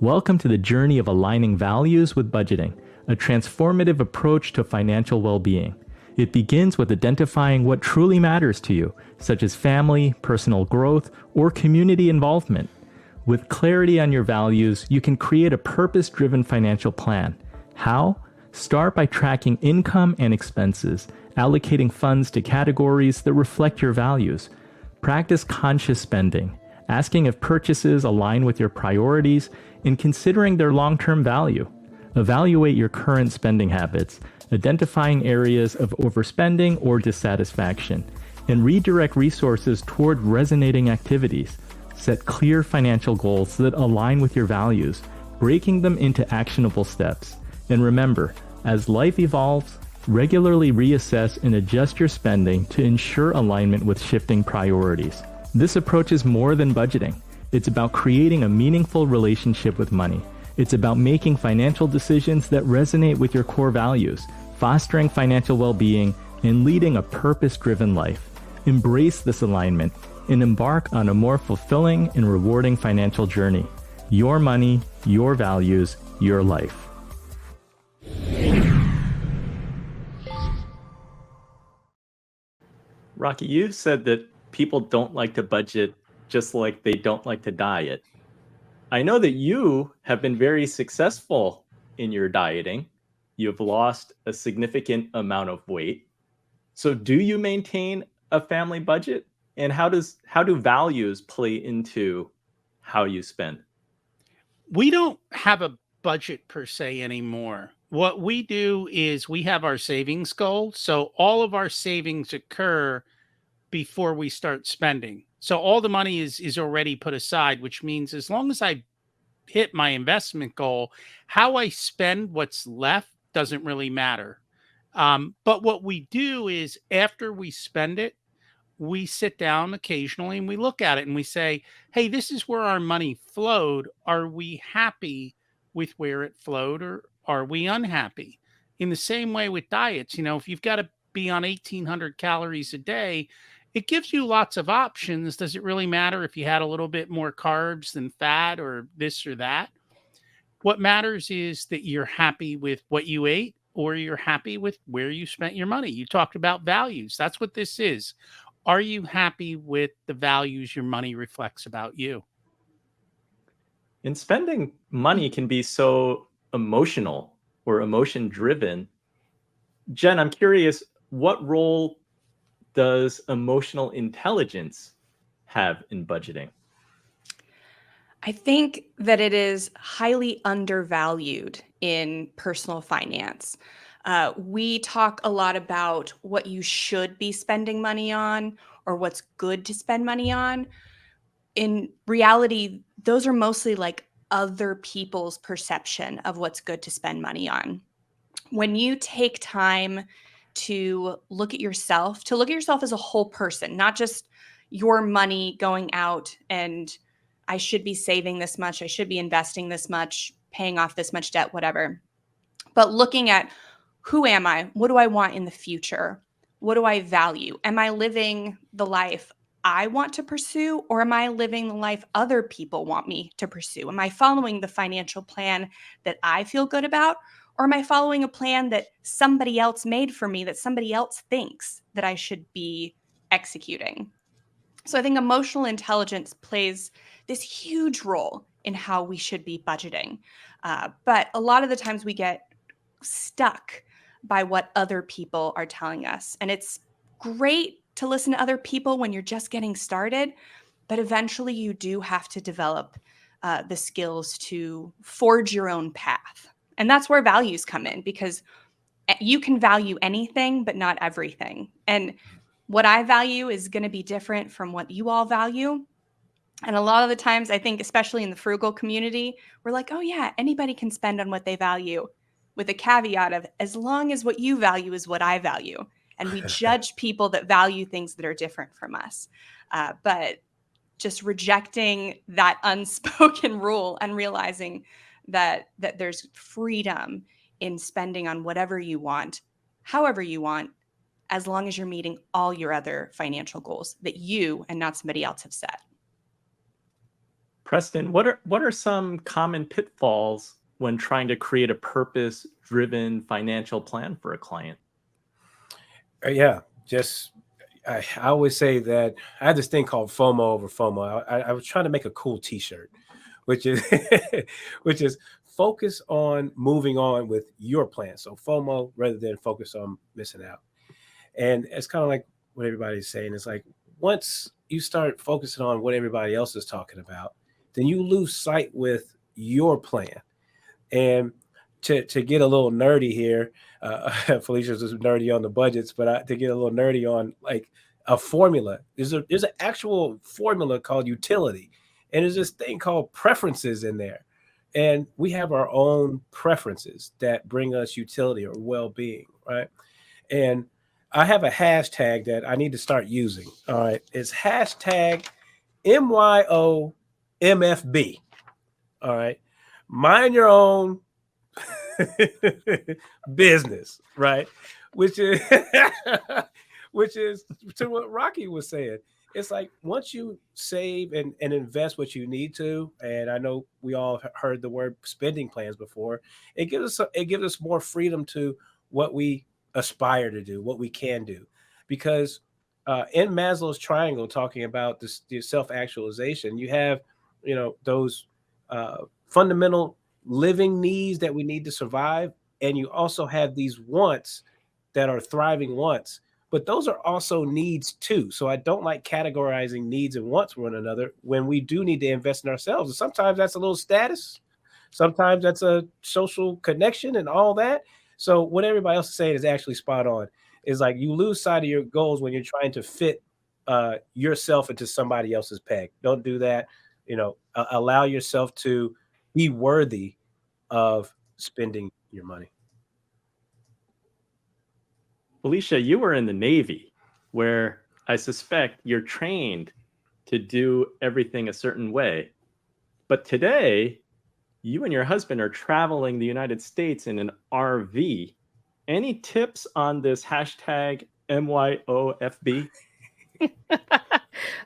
Welcome to the journey of aligning values with budgeting, a transformative approach to financial well-being. It begins with identifying what truly matters to you, such as family, personal growth, or community involvement. With clarity on your values, you can create a purpose-driven financial plan. How? Start by tracking income and expenses, allocating funds to categories that reflect your values. Practice conscious spending, asking if purchases align with your priorities and considering their long-term value. Evaluate your current spending habits, identifying areas of overspending or dissatisfaction, and redirect resources toward resonating activities. Set clear financial goals that align with your values, breaking them into actionable steps. And remember, as life evolves, regularly reassess and adjust your spending to ensure alignment with shifting priorities. This approach is more than budgeting. It's about creating a meaningful relationship with money. It's about making financial decisions that resonate with your core values, fostering financial well-being, and leading a purpose-driven life. Embrace this alignment and embark on a more fulfilling and rewarding financial journey. Your money, your values, your life. Rocky, you said that people don't like to budget just like they don't like to diet. I know that you have been very successful in your dieting. You've lost a significant amount of weight. So do you maintain a family budget? And how do values play into how you spend? We don't have a budget per se anymore. What we do is we have our savings goal. So all of our savings occur before we start spending. So all the money is already put aside, which means as long as I hit my investment goal, how I spend what's left doesn't really matter. But what we do is after we spend it, we sit down occasionally and we look at it and we say, hey, this is where our money flowed. Are we happy with where it flowed or are we unhappy? In the same way with diets, if you've got to be on 1,800 calories a day, it gives you lots of options. Does it really matter if you had a little bit more carbs than fat or this or that? What matters is that you're happy with what you ate or you're happy with where you spent your money. You talked about values. That's what this is. Are you happy with the values your money reflects about you? And spending money can be so emotional or emotion driven. Jen, I'm curious, what role does emotional intelligence have in budgeting? I think that it is highly undervalued in personal finance. We talk a lot about what you should be spending money on or what's good to spend money on. In reality, those are mostly like other people's perception of what's good to spend money on. When you take time to look at yourself, as a whole person, not just your money going out and I should be saving this much, I should be investing this much, paying off this much debt, whatever. But looking at who am I? What do I want in the future? What do I value? Am I living the life I want to pursue, or am I living the life other people want me to pursue? Am I following the financial plan that I feel good about, or am I following a plan that somebody else made for me that somebody else thinks that I should be executing? So I think emotional intelligence plays this huge role in how we should be budgeting. But a lot of the times we get stuck by what other people are telling us. And it's great to listen to other people when you're just getting started, but eventually you do have to develop the skills to forge your own path. And that's where values come in, because you can value anything, but not everything. And what I value is going to be different from what you all value. And a lot of the times, I think, especially in the frugal community, we're like, oh yeah, anybody can spend on what they value, with a caveat of as long as what you value is what I value. And we judge people that value things that are different from us. But just rejecting that unspoken rule and realizing that there's freedom in spending on whatever you want, however you want, as long as you're meeting all your other financial goals that you and not somebody else have set. Preston, what are some common pitfalls when trying to create a purpose-driven financial plan for a client? Yeah, just I always say that I have this thing called FOMO over FOMO. I was trying to make a cool T-shirt, which is which is focus on moving on with your plan. So FOMO rather than focus on missing out. And it's kind of like what everybody's saying. It's like once you start focusing on what everybody else is talking about, then you lose sight with your plan. And to get a little nerdy here, Felicia's just nerdy on the budgets, but to get a little nerdy on like a formula, there's an actual formula called utility, and there's this thing called preferences in there, and we have our own preferences that bring us utility or well-being, right? And I have a hashtag that I need to start using. All right, it's hashtag MYOMFB. All right, mind your own business, right? Which is which is to what Rocky was saying. It's like once you save and invest what you need to, and I know we all heard the word spending plans before, it gives us more freedom to what we aspire to do, what we can do. Because in Maslow's triangle, talking about the self-actualization, you have, those fundamental living needs that we need to survive. And you also have these wants that are thriving wants, but those are also needs too. So I don't like categorizing needs and wants one another when we do need to invest in ourselves. And sometimes that's a little status, sometimes that's a social connection and all that. So what everybody else is saying is actually spot on. Is like you lose sight of your goals when you're trying to fit yourself into somebody else's peg. Don't do that. Allow yourself to be worthy of spending your money. Felicia, you were in the Navy, where I suspect you're trained to do everything a certain way. But today, you and your husband are traveling the United States in an RV. Any tips on this hashtag MYOFB?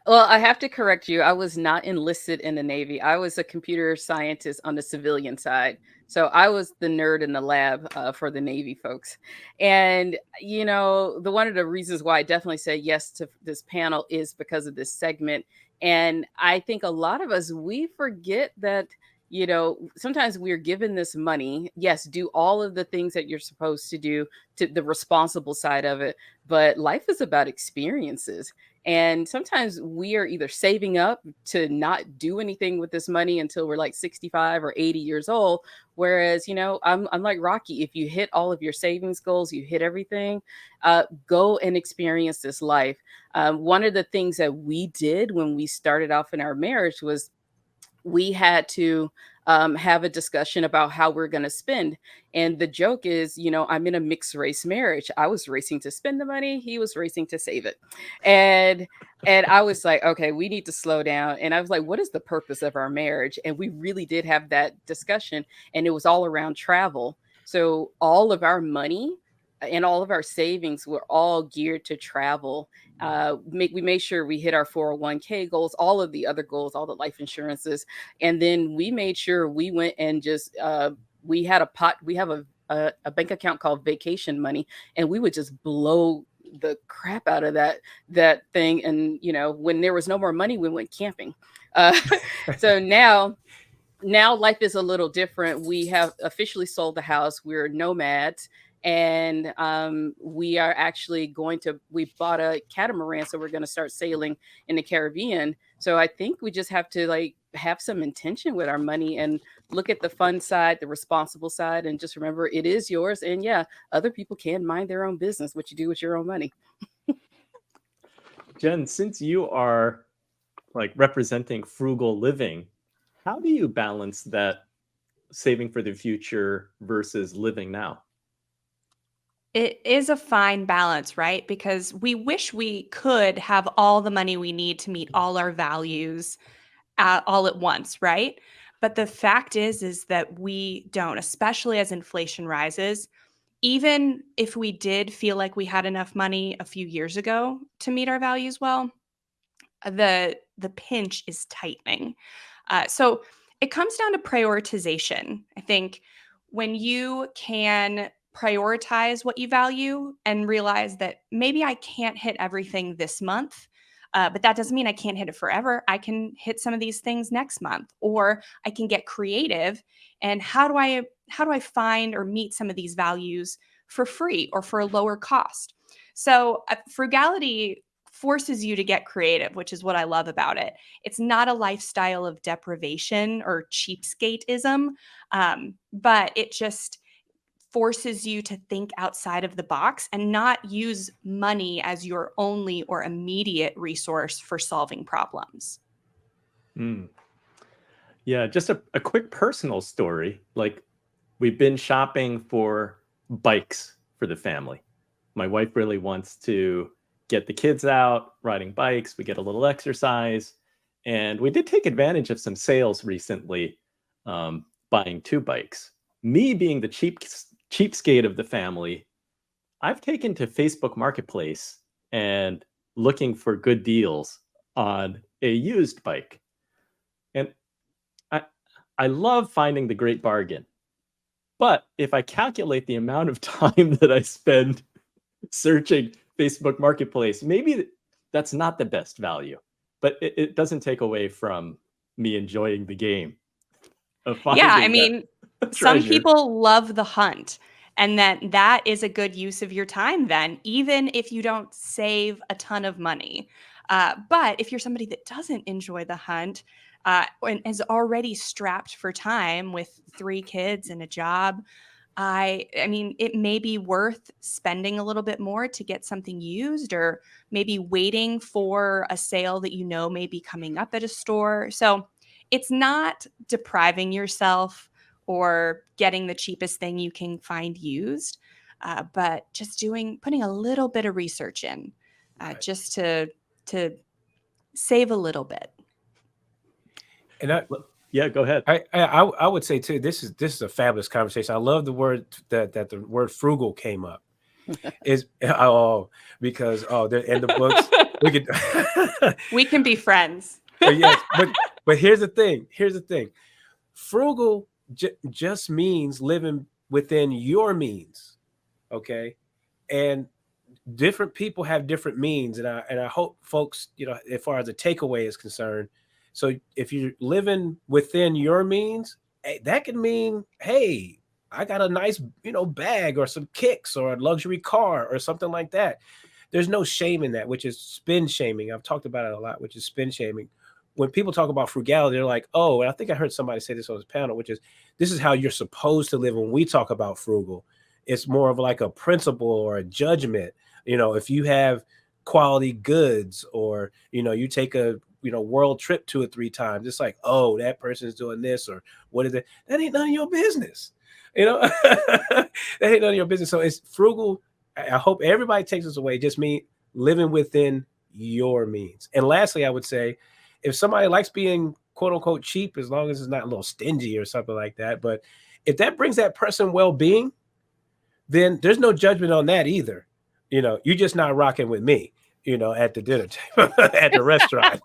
Well, I have to correct you. I was not enlisted in the Navy. I was a computer scientist on the civilian side. So I was the nerd in the lab for the Navy folks. And, one of the reasons why I definitely say yes to this panel is because of this segment. And I think a lot of us, we forget that, sometimes we're given this money. Yes, do all of the things that you're supposed to do, to the responsible side of it. But life is about experiences. And sometimes we are either saving up to not do anything with this money until we're like 65 or 80 years old. Whereas, I'm like Rocky. If you hit all of your savings goals, you hit everything, go and experience this life. One of the things that we did when we started off in our marriage was we had to have a discussion about how we're going to spend. And the joke is, I'm in a mixed race marriage. I was racing to spend the money. He was racing to save it. And I was like, okay, we need to slow down. And I was like, what is the purpose of our marriage? And we really did have that discussion. And it was all around travel. So all of our money and all of our savings were all geared to travel. We made sure we hit our 401k goals, all of the other goals, all the life insurances. And then we made sure we went and just, we had a pot, we have a bank account called vacation money, and we would just blow the crap out of that thing. And, when there was no more money, we went camping. So now life is a little different. We have officially sold the house. We're nomads. And we are actually we bought a catamaran, so we're going to start sailing in the Caribbean. So I think we just have to have some intention with our money and look at the fun side, the responsible side, and just remember it is yours. And yeah, other people can mind their own business, what you do with your own money. Jen, since you are representing frugal living, how do you balance that saving for the future versus living now? It is a fine balance, right? Because we wish we could have all the money we need to meet all our values all at once, right? But the fact is that we don't, especially as inflation rises. Even if we did feel like we had enough money a few years ago to meet our values well, the pinch is tightening. So it comes down to prioritization. I think when you can prioritize what you value and realize that maybe I can't hit everything this month, but that doesn't mean I can't hit it forever. I can hit some of these things next month, or I can get creative. And how do I find or meet some of these values for free or for a lower cost? So frugality forces you to get creative, which is what I love about it. It's not a lifestyle of deprivation or cheapskateism, but it just forces you to think outside of the box and not use money as your only or immediate resource for solving problems. Mm. Yeah, just a quick personal story. Like, we've been shopping for bikes for the family. My wife really wants to get the kids out riding bikes. We get a little exercise. And we did take advantage of some sales recently, buying 2 bikes. Me being the cheapskate of the family, I've taken to Facebook Marketplace and looking for good deals on a used bike. And I love finding the great bargain. But if I calculate the amount of time that I spend searching Facebook Marketplace, maybe that's not the best value. But it doesn't take away from me enjoying the game of finding Yeah, I that mean, some treasure. people love the hunt, and that is a good use of your time then, even if you don't save a ton of money. But if you're somebody that doesn't enjoy the hunt and is already strapped for time with 3 kids and a job, I mean, it may be worth spending a little bit more to get something used, or maybe waiting for a sale that you know may be coming up at a store. So it's not depriving yourself or getting the cheapest thing you can find used, but just putting a little bit of research in, Right. just to save a little bit. And Yeah, go ahead. I would say too, this is a fabulous conversation. I love the word that the word frugal came up. Is because in the books we could We can be friends. yes, but here's the thing. Frugal just means living within your means, okay? And different people have different means, and I hope folks, as far as the takeaway is concerned, so if you're living within your means, that can mean, hey, I got a nice, bag or some kicks or a luxury car or something like that. There's no shame in that, which is spend shaming. I've talked about it a lot, which is spend shaming. When people talk about frugality, they're like, oh, and I think I heard somebody say this on this panel, which is, this is how you're supposed to live. When we talk about frugal, it's more of like a principle or a judgment. If you have quality goods, or, you take a, world trip 2 or 3 times, it's like, oh, that person's doing this, or what is it? That ain't none of your business. That ain't none of your business. So it's frugal. I hope everybody takes this away. Just me living within your means. And lastly, I would say, if somebody likes being quote unquote cheap, as long as it's not a little stingy or something like that, but if that brings that person well-being, then there's no judgment on that either. You're just not rocking with me, at the dinner table, at the restaurant.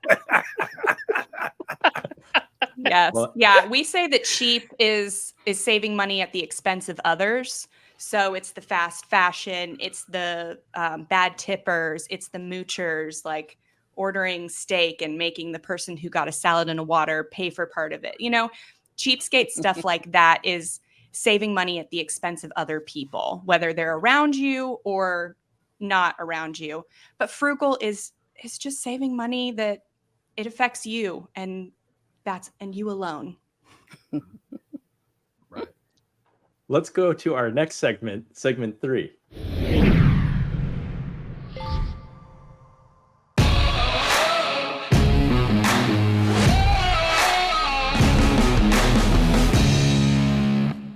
Yes. Well- Yeah. We say that cheap is saving money at the expense of others. So it's the fast fashion, it's the bad tippers, it's the moochers, like ordering steak and making the person who got a salad and a water pay for part of it. Cheapskate stuff like that is saving money at the expense of other people, whether they're around you or not around you. But frugal is just saving money that it affects you, and you alone. Right. Let's go to our next segment 3.